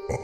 When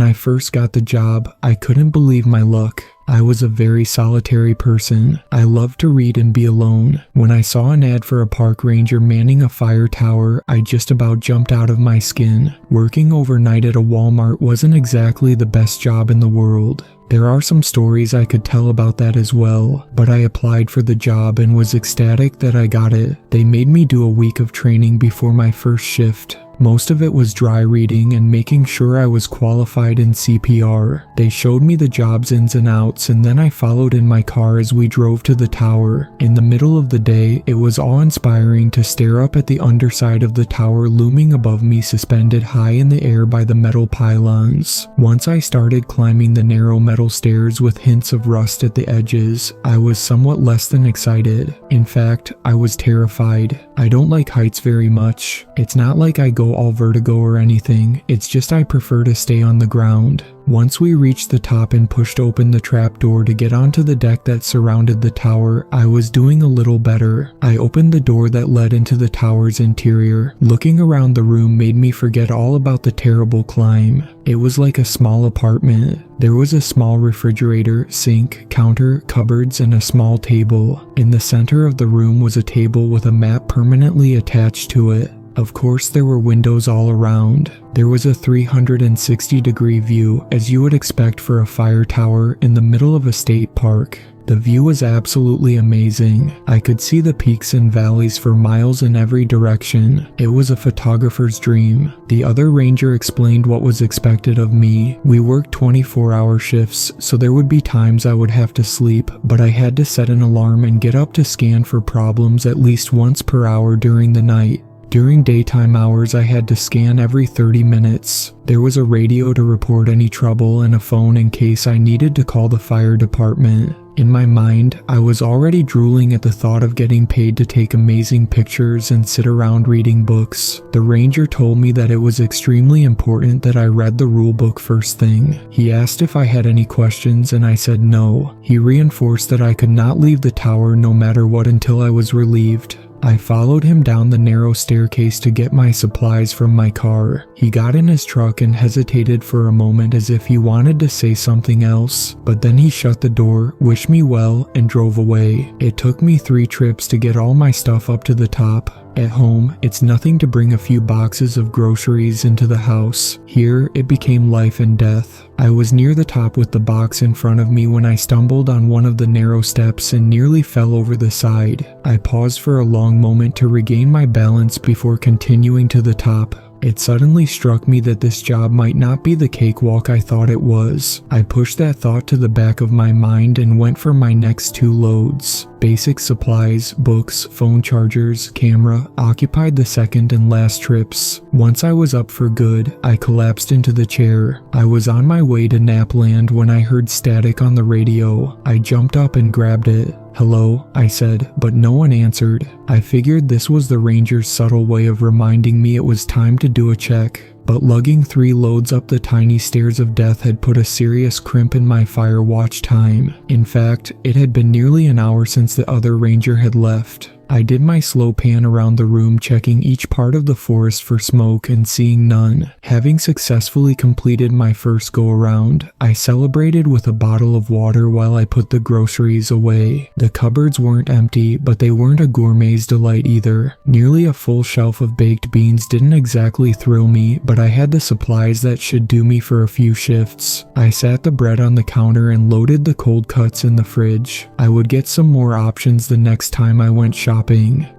I first got the job, I couldn't believe my luck. I was a very solitary person. I loved to read and be alone. When I saw an ad for a park ranger manning a fire tower, I just about jumped out of my skin. Working overnight at a Walmart wasn't exactly the best job in the world. There are some stories I could tell about that as well, but I applied for the job and was ecstatic that I got it. They made me do a week of training before my first shift. Most of it was dry reading and making sure I was qualified in CPR. They showed me the job's ins and outs, and then I followed in my car as we drove to the tower. In the middle of the day, it was awe-inspiring to stare up at the underside of the tower looming above me, suspended high in the air by the metal pylons. Once I started climbing the narrow metal stairs with hints of rust at the edges, I was somewhat less than excited. In fact, I was terrified. I don't like heights very much. It's not like I go all vertigo or anything, it's just I prefer to stay on the ground. Once we reached the top and pushed open the trapdoor to get onto the deck that surrounded the tower, I was doing a little better. I opened the door that led into the tower's interior. Looking around the room made me forget all about the terrible climb. It was like a small apartment. There was a small refrigerator, sink, counter, cupboards, and a small table. In the center of the room was a table with a map permanently attached to it. Of course, there were windows all around. There was a 360-degree view, as you would expect for a fire tower in the middle of a state park. The view was absolutely amazing. I could see the peaks and valleys for miles in every direction. It was a photographer's dream. The other ranger explained what was expected of me. We worked 24-hour shifts, so there would be times I would have to sleep, but I had to set an alarm and get up to scan for problems at least once per hour during the night. During daytime hours, I had to scan every 30 minutes. There was a radio to report any trouble and a phone in case I needed to call the fire department. In my mind, I was already drooling at the thought of getting paid to take amazing pictures and sit around reading books. The ranger told me that it was extremely important that I read the rule book first thing. He asked if I had any questions and I said no. He reinforced that I could not leave the tower no matter what until I was relieved. I followed him down the narrow staircase to get my supplies from my car. He got in his truck and hesitated for a moment as if he wanted to say something else, but then he shut the door, wished me well, and drove away. It took me 3 trips to get all my stuff up to the top. At home, it's nothing to bring a few boxes of groceries into the house. Here, it became life and death. I was near the top with the box in front of me when I stumbled on one of the narrow steps and nearly fell over the side. I paused for a long moment to regain my balance before continuing to the top. It suddenly struck me that this job might not be the cakewalk I thought it was. I pushed that thought to the back of my mind and went for my next 2 loads. Basic supplies, books, phone chargers, camera occupied the second and last trips. Once I was up for good, I collapsed into the chair. I was on my way to Napland when I heard static on the radio. I jumped up and grabbed it. "Hello," I said, but no one answered. I figured this was the ranger's subtle way of reminding me it was time to do a check. But lugging 3 loads up the tiny stairs of death had put a serious crimp in my fire watch time. In fact, it had been nearly an hour since the other ranger had left. I did my slow pan around the room, checking each part of the forest for smoke and seeing none. Having successfully completed my first go-around, I celebrated with a bottle of water while I put the groceries away. The cupboards weren't empty, but they weren't a gourmet's delight either. Nearly a full shelf of baked beans didn't exactly thrill me, but I had the supplies that should do me for a few shifts. I sat the bread on the counter and loaded the cold cuts in the fridge. I would get some more options the next time I went shopping.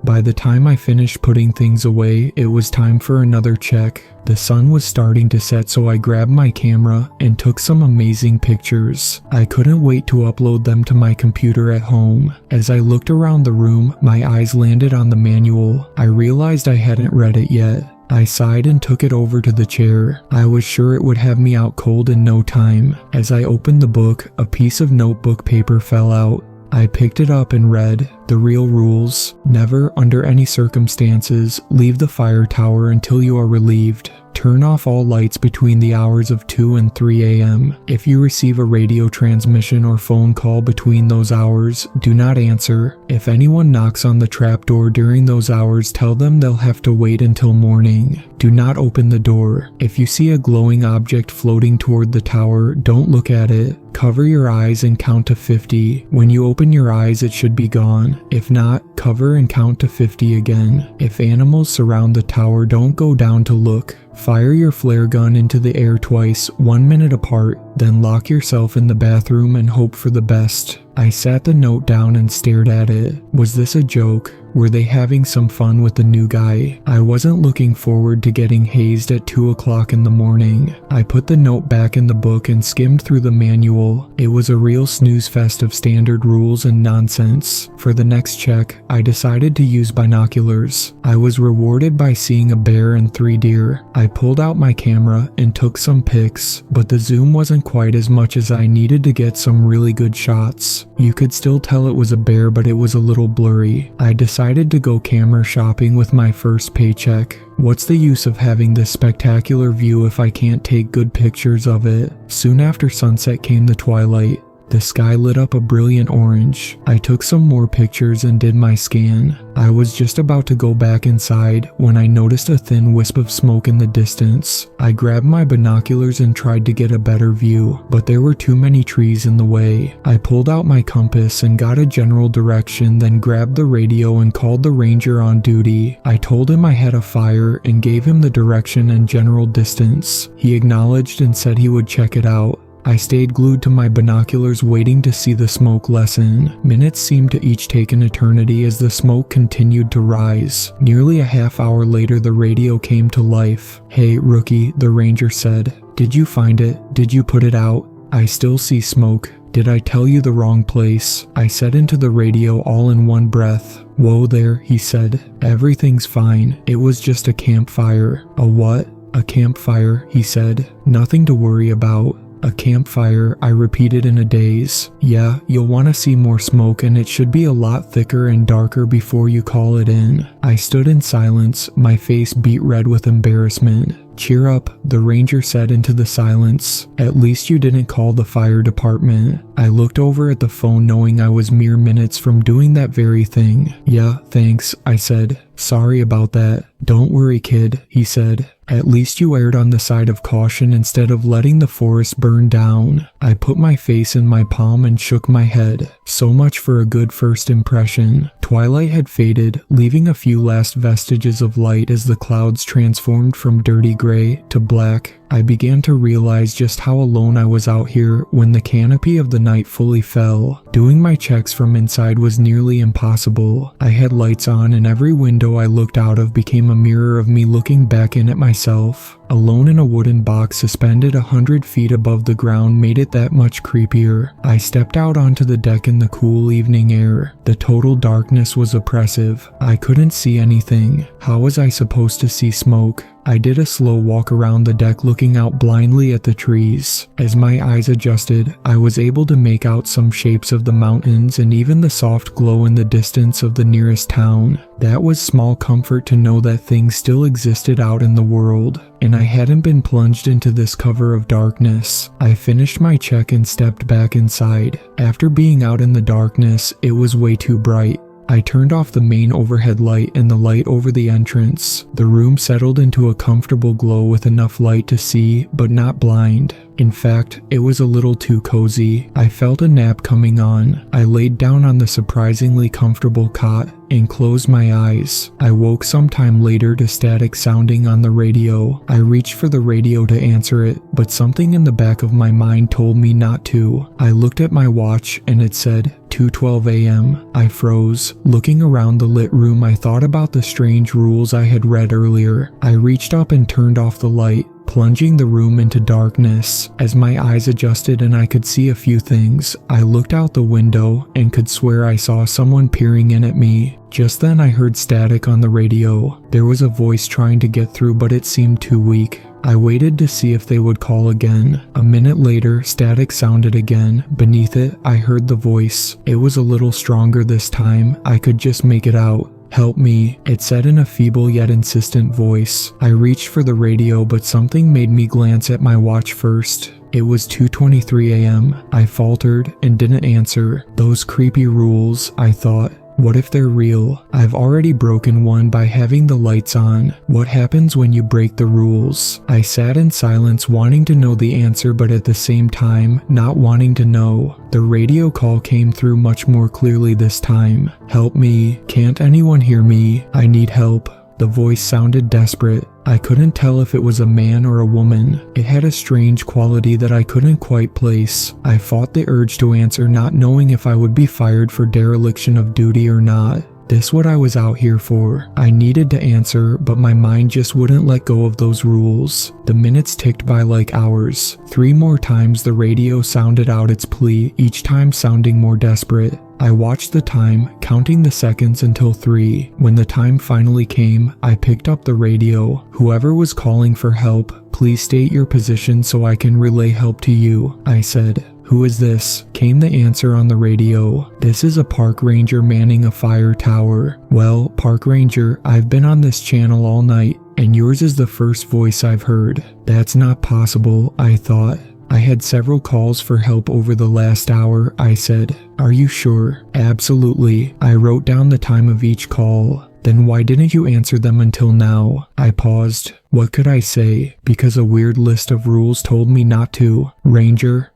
By the time I finished putting things away, it was time for another check. The sun was starting to set, so I grabbed my camera and took some amazing pictures. I couldn't wait to upload them to my computer at home. As I looked around the room, my eyes landed on the manual. I realized I hadn't read it yet. I sighed and took it over to the chair. I was sure it would have me out cold in no time. As I opened the book, a piece of notebook paper fell out. I picked it up and read the real rules. Never, under any circumstances, leave the fire tower until you are relieved. Turn off all lights between the hours of 2 and 3 a.m. If you receive a radio transmission or phone call between those hours, do not answer. If anyone knocks on the trapdoor during those hours, tell them they'll have to wait until morning. Do not open the door. If you see a glowing object floating toward the tower, don't look at it. Cover your eyes and count to 50. When you open your eyes, it should be gone. If not, cover and count to 50 again. If animals surround the tower, don't go down to look. Fire your flare gun into the air twice, 1 minute apart, then lock yourself in the bathroom and hope for the best. I sat the note down and stared at it. Was this a joke? Were they having some fun with the new guy? I wasn't looking forward to getting hazed at 2 o'clock in the morning. I put the note back in the book and skimmed through the manual. It was a real snooze fest of standard rules and nonsense. For the next check, I decided to use binoculars. I was rewarded by seeing a bear and 3 deer. I pulled out my camera and took some pics, but the zoom wasn't quite as much as I needed to get some really good shots. You could still tell it was a bear, but it was a little blurry. I decided to go camera shopping with my first paycheck. What's the use of having this spectacular view if I can't take good pictures of it? Soon after sunset came the twilight. The sky lit up a brilliant orange. I took some more pictures and did my scan. I was just about to go back inside when I noticed a thin wisp of smoke in the distance. I grabbed my binoculars and tried to get a better view, but there were too many trees in the way. I pulled out my compass and got a general direction, then grabbed the radio and called the ranger on duty. I told him I had a fire and gave him the direction and general distance. He acknowledged and said he would check it out. I stayed glued to my binoculars waiting to see the smoke lessen. Minutes seemed to each take an eternity as the smoke continued to rise. Nearly a half hour later, the radio came to life. "Hey, rookie," the ranger said. "Did you find it? Did you put it out? I still see smoke. Did I tell you the wrong place?" I said into the radio all in one breath. "Whoa there," he said. "Everything's fine. It was just a campfire." "A what?" "A campfire," he said. "Nothing to worry about." "A campfire," I repeated in a daze. "Yeah, you'll want to see more smoke and it should be a lot thicker and darker before you call it in." I stood in silence, my face beet red with embarrassment. "Cheer up," the ranger said into the silence. "At least you didn't call the fire department." I looked over at the phone knowing I was mere minutes from doing that very thing. "Yeah, thanks," I said. "Sorry about that." "Don't worry, kid," he said. "At least you erred on the side of caution instead of letting the forest burn down." I put my face in my palm and shook my head. So much for a good first impression. Twilight had faded, leaving a few last vestiges of light as the clouds transformed from dirty gray to black. I began to realize just how alone I was out here when the canopy of the night fully fell. Doing my checks from inside was nearly impossible. I had lights on and every window I looked out of became a mirror of me looking back in at myself. Alone in a wooden box suspended 100 feet above the ground made it that much creepier. I stepped out onto the deck in the cool evening air. The total darkness was oppressive. I couldn't see anything. How was I supposed to see smoke? I did a slow walk around the deck looking out blindly at the trees. As my eyes adjusted, I was able to make out some shapes of the mountains and even the soft glow in the distance of the nearest town. That was small comfort to know that things still existed out in the world, and I hadn't been plunged into this cover of darkness. I finished my check and stepped back inside. After being out in the darkness, it was way too bright. I turned off the main overhead light and the light over the entrance. The room settled into a comfortable glow with enough light to see, but not blind. In fact, it was a little too cozy. I felt a nap coming on. I laid down on the surprisingly comfortable cot and closed my eyes. I woke sometime later to static sounding on the radio. I reached for the radio to answer it, but something in the back of my mind told me not to. I looked at my watch and it said 2:12 a.m. I froze. Looking around the lit room, I thought about the strange rules I had read earlier. I reached up and turned off the light, plunging the room into darkness. As my eyes adjusted and I could see a few things, I looked out the window and could swear I saw someone peering in at me. Just then I heard static on the radio. There was a voice trying to get through, but it seemed too weak. I waited to see if they would call again. A minute later, static sounded again. Beneath it, I heard the voice. It was a little stronger this time. I could just make it out. "Help me," it said in a feeble yet insistent voice. I reached for the radio, but something made me glance at my watch first. It was 2:23 a.m. I faltered and didn't answer. Those creepy rules, I thought. What if they're real? I've already broken one by having the lights on. What happens when you break the rules? I sat in silence, wanting to know the answer, but at the same time, not wanting to know. The radio call came through much more clearly this time. "Help me. Can't anyone hear me? I need help." The voice sounded desperate. I couldn't tell if it was a man or a woman. It had a strange quality that I couldn't quite place. I fought the urge to answer, not knowing if I would be fired for dereliction of duty or not. This what I was out here for. I needed to answer, but my mind just wouldn't let go of those rules. The minutes ticked by like hours. 3 more times the radio sounded out its plea, each time sounding more desperate. I watched the time, counting the seconds until 3. When the time finally came, I picked up the radio. "Whoever was calling for help, please state your position so I can relay help to you," I said. "Who is this?" came the answer on the radio. "This is a park ranger manning a fire tower." "Well, park ranger, I've been on this channel all night, and yours is the first voice I've heard." That's not possible, I thought. "I had several calls for help over the last hour," I said. "Are you sure?" "Absolutely." I wrote down the time of each call. "Then why didn't you answer them until now?" I paused. What could I say? Because a weird list of rules told me not to. "Ranger,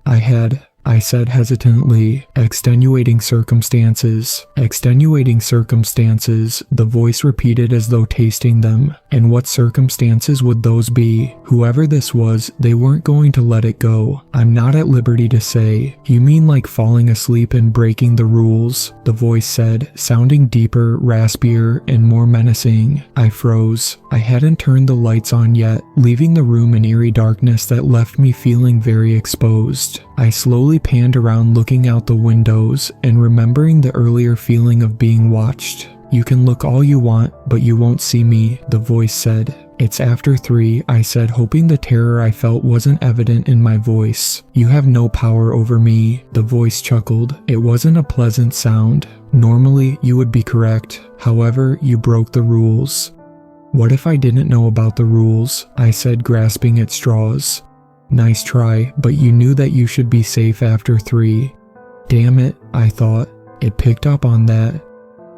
I said hesitantly, "extenuating circumstances." "Extenuating circumstances," the voice repeated as though tasting them. "And what circumstances would those be?" Whoever this was, they weren't going to let it go. "I'm not at liberty to say." "You mean like falling asleep and breaking the rules?" the voice said, sounding deeper, raspier, and more menacing. I froze. I hadn't turned the lights on yet, leaving the room in eerie darkness that left me feeling very exposed. I slowly panned around, looking out the windows and remembering the earlier feeling of being watched. "You can look all you want, but you won't see me," the voice said. "It's after 3, I said, hoping the terror I felt wasn't evident in my voice. "You have no power over me," the voice chuckled. It wasn't a pleasant sound. "Normally, you would be correct. However, you broke the rules." "What if I didn't know about the rules?" I said, grasping at straws. "Nice try, but you knew that you should be safe after 3. "Damn it," I thought. It picked up on that.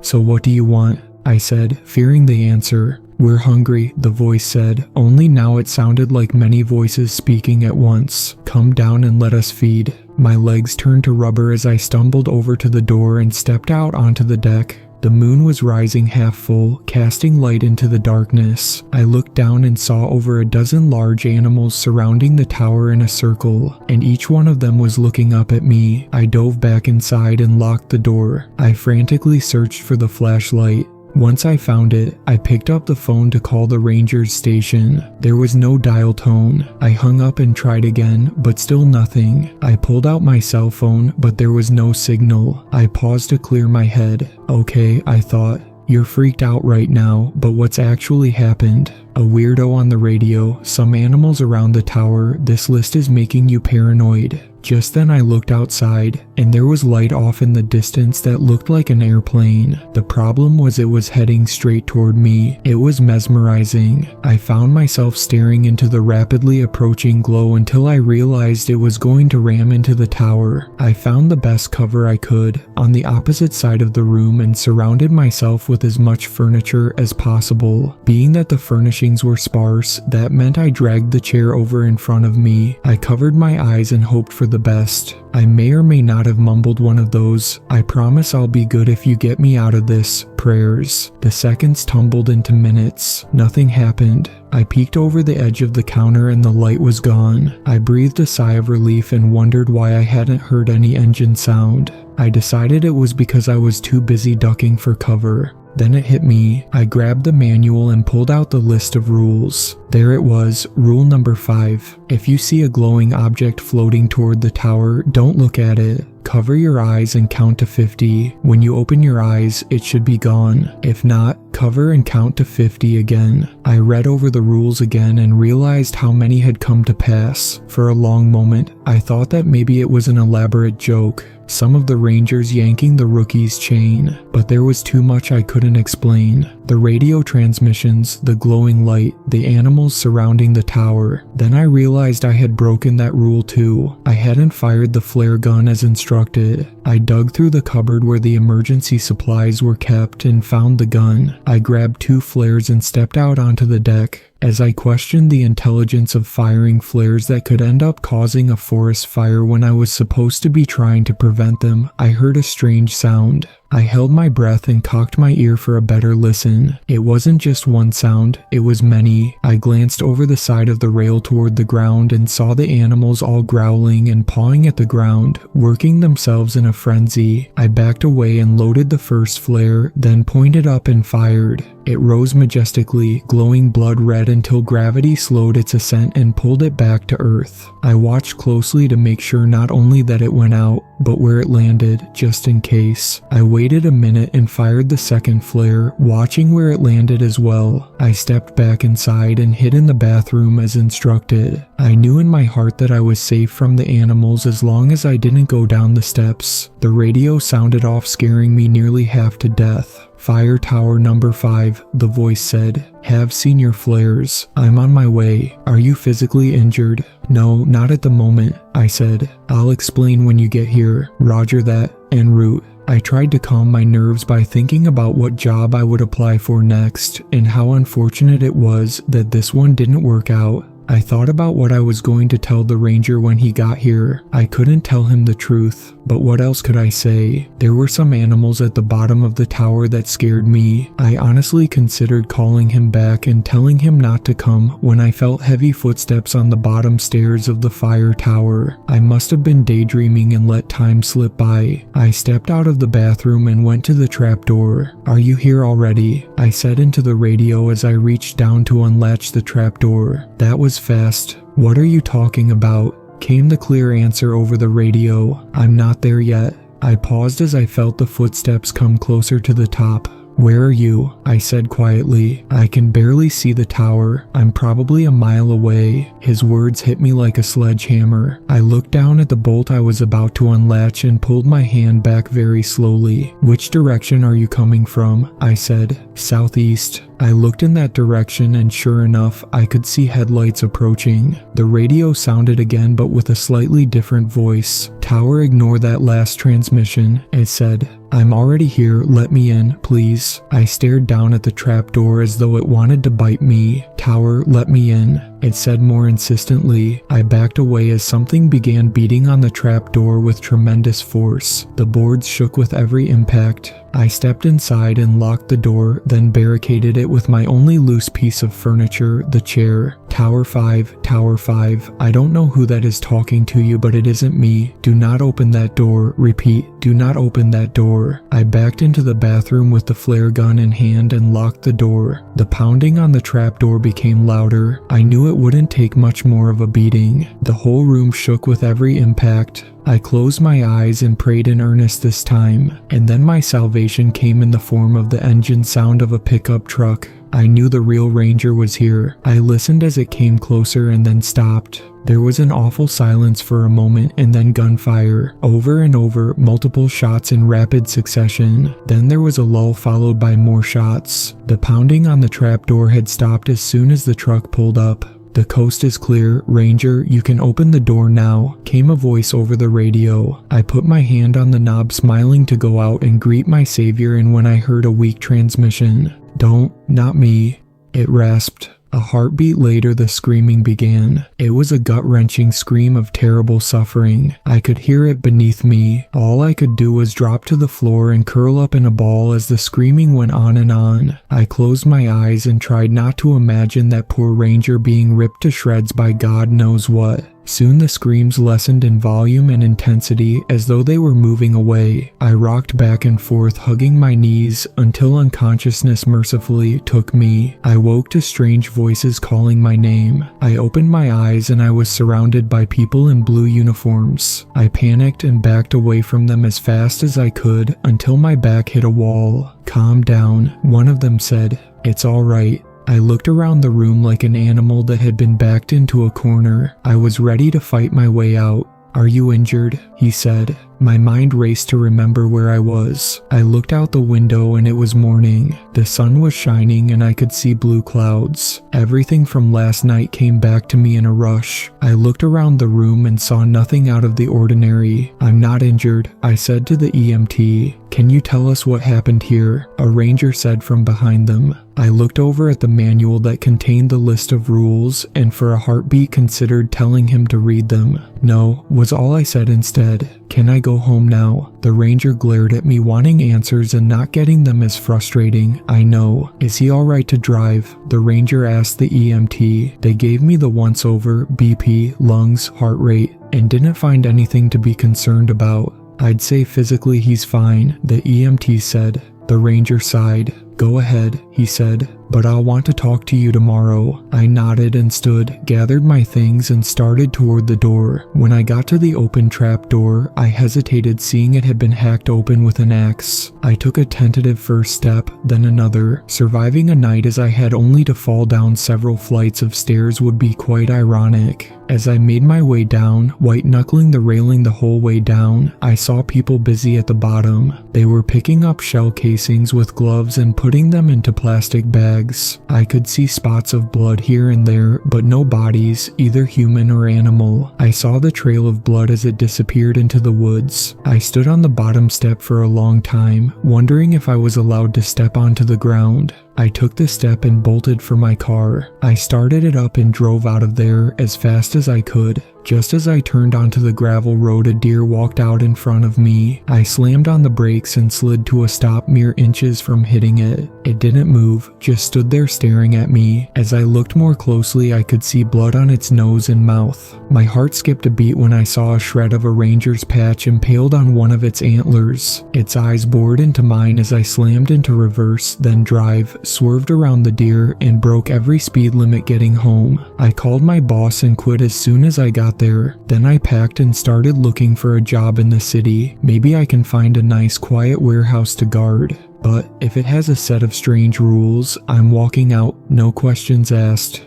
"So what do you want?" I said, fearing the answer. "We're hungry," the voice said, only now it sounded like many voices speaking at once. "Come down and let us feed." My legs turned to rubber as I stumbled over to the door and stepped out onto the deck. The moon was rising half full, casting light into the darkness. I looked down and saw over a dozen large animals surrounding the tower in a circle, and each one of them was looking up at me. I dove back inside and locked the door. I frantically searched for the flashlight. Once I found it, I picked up the phone to call the ranger's station. There was no dial tone. I hung up and tried again, but still nothing. I pulled out my cell phone, but there was no signal. I paused to clear my head. "Okay," I thought. "You're freaked out right now, but what's actually happened?" A weirdo on the radio, "Some animals around the tower, this list is making you paranoid." Just then I looked outside, and there was light off in the distance that looked like an airplane. The problem was it was heading straight toward me. It was mesmerizing. I found myself staring into the rapidly approaching glow until I realized it was going to ram into the tower. I found the best cover I could, on the opposite side of the room, and surrounded myself with as much furniture as possible. Being that the furnishings were sparse, that meant I dragged the chair over in front of me. I covered my eyes and hoped for the best. I may or may not have mumbled one of those, "I promise I'll be good if you get me out of this," prayers. The seconds tumbled into minutes. Nothing happened. I peeked over the edge of the counter and the light was gone. I breathed a sigh of relief and wondered why I hadn't heard any engine sound. I decided it was because I was too busy ducking for cover. Then it hit me. I grabbed the manual and pulled out the list of rules. There it was, rule number 5. If you see a glowing object floating toward the tower, don't look at it. Cover your eyes and count to 50. When you open your eyes, it should be gone. If not, Cover and count to 50 again. I read over the rules again and realized how many had come to pass. For a long moment, I thought that maybe it was an elaborate joke. Some of the rangers yanking the rookie's chain, but there was too much I couldn't explain. The radio transmissions, the glowing light, the animals surrounding the tower. Then I realized I had broken that rule too. I hadn't fired the flare gun as instructed. I dug through the cupboard where the emergency supplies were kept and found the gun. I grabbed 2 flares and stepped out onto the deck. As I questioned the intelligence of firing flares that could end up causing a forest fire when I was supposed to be trying to prevent them, I heard a strange sound. I held my breath and cocked my ear for a better listen. It wasn't just one sound, it was many. I glanced over the side of the rail toward the ground and saw the animals all growling and pawing at the ground, working themselves in a frenzy. I backed away and loaded the first flare, then pointed up and fired. It rose majestically, glowing blood red until gravity slowed its ascent and pulled it back to Earth. I watched closely to make sure not only that it went out, but where it landed, just in case. I waited a minute and fired the second flare, watching where it landed as well. I stepped back inside and hid in the bathroom as instructed. I knew in my heart that I was safe from the animals as long as I didn't go down the steps. The radio sounded off, scaring me nearly half to death. "Fire tower number 5, the voice said. "Have seen your flares. I'm on my way. Are you physically injured?" "No, not at the moment," I said. "I'll explain when you get here." "Roger that, en route." I tried to calm my nerves by thinking about what job I would apply for next, and how unfortunate it was that this one didn't work out. I thought about what I was going to tell the ranger when he got here. I couldn't tell him the truth, but what else could I say? There were some animals at the bottom of the tower that scared me. I honestly considered calling him back and telling him not to come when I felt heavy footsteps on the bottom stairs of the fire tower. I must have been daydreaming and let time slip by. I stepped out of the bathroom and went to the trapdoor. "Are you here already?" I said into the radio as I reached down to unlatch the trapdoor. That was fast. "What are you talking about?" came the clear answer over the radio. "I'm not there yet." I paused as I felt the footsteps come closer to the top. "Where are you?" I said quietly. "I can barely see the tower. I'm probably a mile away." His words hit me like a sledgehammer. I looked down at the bolt I was about to unlatch and pulled my hand back very slowly. "Which direction are you coming from?" I said. "Southeast." I looked in that direction and sure enough, I could see headlights approaching. The radio sounded again but with a slightly different voice. "Tower, ignore that last transmission," it said. "I'm already here, let me in, please." I stared down at the trapdoor as though it wanted to bite me. "Tower, let me in," it said more insistently. I backed away as something began beating on the trapdoor with tremendous force. The boards shook with every impact. I stepped inside and locked the door, then barricaded it with my only loose piece of furniture, the chair. Tower 5, Tower 5, I don't know who that is talking to you, but it isn't me. Do not open that door. Repeat, do not open that door. I backed into the bathroom with the flare gun in hand and locked the door. The pounding on the trapdoor became louder. I knew it wouldn't take much more of a beating. The whole room shook with every impact. I closed my eyes and prayed in earnest this time, and then my salvation came in the form of the engine sound of a pickup truck. I knew the real ranger was here. I listened as it came closer and then stopped. There was an awful silence for a moment and then gunfire. Over and over, multiple shots in rapid succession. Then there was a lull followed by more shots. The pounding on the trapdoor had stopped as soon as the truck pulled up. "The coast is clear, Ranger, you can open the door now," came a voice over the radio. I put my hand on the knob, smiling to go out and greet my savior, and when I heard a weak transmission, "Don't, not me," it rasped. A heartbeat later, the screaming began. It was a gut-wrenching scream of terrible suffering. I could hear it beneath me. All I could do was drop to the floor and curl up in a ball as the screaming went on and on. I closed my eyes and tried not to imagine that poor Ranger being ripped to shreds by God knows what. Soon the screams lessened in volume and intensity as though they were moving away. I rocked back and forth, hugging my knees until unconsciousness mercifully took me. I woke to strange voices calling my name. I opened my eyes and I was surrounded by people in blue uniforms. I panicked and backed away from them as fast as I could until my back hit a wall. "Calm down," one of them said. "It's all right." I looked around the room like an animal that had been backed into a corner. I was ready to fight my way out. "Are you injured?" he said. My mind raced to remember where I was. I looked out the window and it was morning. The sun was shining and I could see blue clouds. Everything from last night came back to me in a rush. I looked around the room and saw nothing out of the ordinary. "I'm not injured," I said to the EMT. "Can you tell us what happened here?" a ranger said from behind them. I looked over at the manual that contained the list of rules and for a heartbeat considered telling him to read them. "No," was all I said instead. "Can I go home now?" The ranger glared at me, wanting answers and not getting them is frustrating. "I know. Is he alright to drive?" the ranger asked the EMT. They gave me the once-over, BP, lungs, heart rate, and didn't find anything to be concerned about. "I'd say physically he's fine," the EMT said. The ranger sighed. "Go ahead," he said, "but I'll want to talk to you tomorrow." I nodded and stood, gathered my things, and started toward the door. When I got to the open trap door, I hesitated, seeing it had been hacked open with an axe. I took a tentative first step, then another. Surviving a night as I had only to fall down several flights of stairs would be quite ironic. As I made my way down, white-knuckling the railing the whole way down, I saw people busy at the bottom. They were picking up shell casings with gloves and putting them into plastic bags. I could see spots of blood here and there, but no bodies, either human or animal. I saw the trail of blood as it disappeared into the woods. I stood on the bottom step for a long time, wondering if I was allowed to step onto the ground. I took the step and bolted for my car. I started it up and drove out of there as fast as I could. Just as I turned onto the gravel road, a deer walked out in front of me. I slammed on the brakes and slid to a stop mere inches from hitting it. It didn't move, just stood there staring at me. As I looked more closely, I could see blood on its nose and mouth. My heart skipped a beat when I saw a shred of a ranger's patch impaled on one of its antlers. Its eyes bored into mine as I slammed into reverse, then drive, swerved around the deer, and broke every speed limit getting home. I called my boss and quit as soon as I got there. Then I packed and started looking for a job in the city. Maybe I can find a nice quiet warehouse to guard. But if it has a set of strange rules, I'm walking out, no questions asked.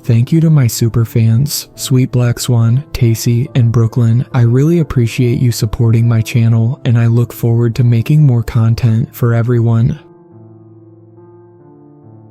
Thank you to my super fans, Sweet Black Swan, Tacy, and Brooklyn. I really appreciate you supporting my channel, and I look forward to making more content for everyone.